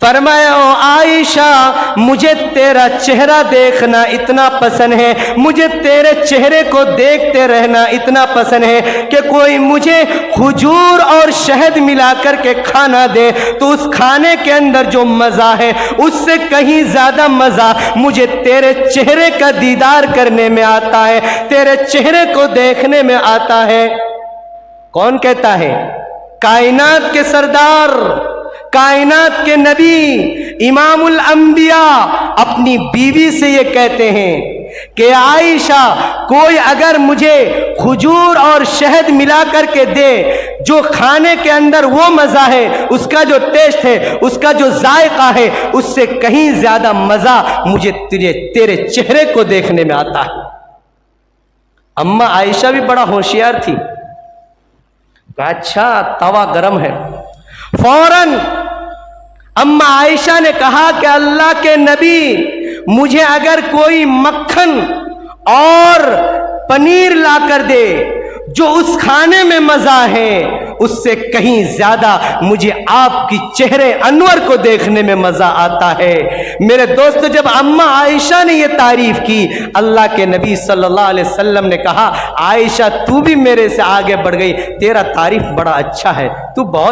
फरमाया, ओ आयशा, मुझे तेरा चेहरा देखना इतना पसंद है, मुझे तेरे चेहरे को देखते रहना इतना पसंद है कि कोई मुझे खजूर और शहद मिलाकर के खाना दे तो उस खाने के अंदर जो मज़ा है उससे कहीं ज़्यादा मज़ा मुझे तेरे चेहरे का दीदार करने में आता है, तेरे चेहरे को देखने में आता है। कौन कहता है? कायनात के सरदार, कायनात के नबी, इमामुल अंबिया अपनी बीवी से ये कहते हैं कि आयशा, कोई अगर मुझे खजूर और शहद मिला करके दे, जो खाने के अंदर वो मज़ा है, उसका जो टेस्ट है, उसका जो जायका है, उससे कहीं ज़्यादा मज़ा मुझे तेरे चेहरे को देखने में आता है। अम्मा आयशा भी बड़ा होशियार थी। अच्छा, तवा गरम है। फौरन अम्मा आयशा ने कहा कि अल्लाह के नबी, मुझे अगर कोई मक्खन और पनीर ला कर दे, जो उस खाने में मजा है, उससे कहीं ज्यादा मुझे आपकी चेहरे अनवर को देखने में मजा आता है। मेरे दोस्तों, जब अम्मा आयशा ने यह तारीफ की, अल्लाह के नबी सल्लल्लाहु अलैहि वसल्लम ने कहा, आयशा तू भी मेरे से आगे बढ़ गई, तेरा तारीफ बड़ा अच्छा है, तू बहुत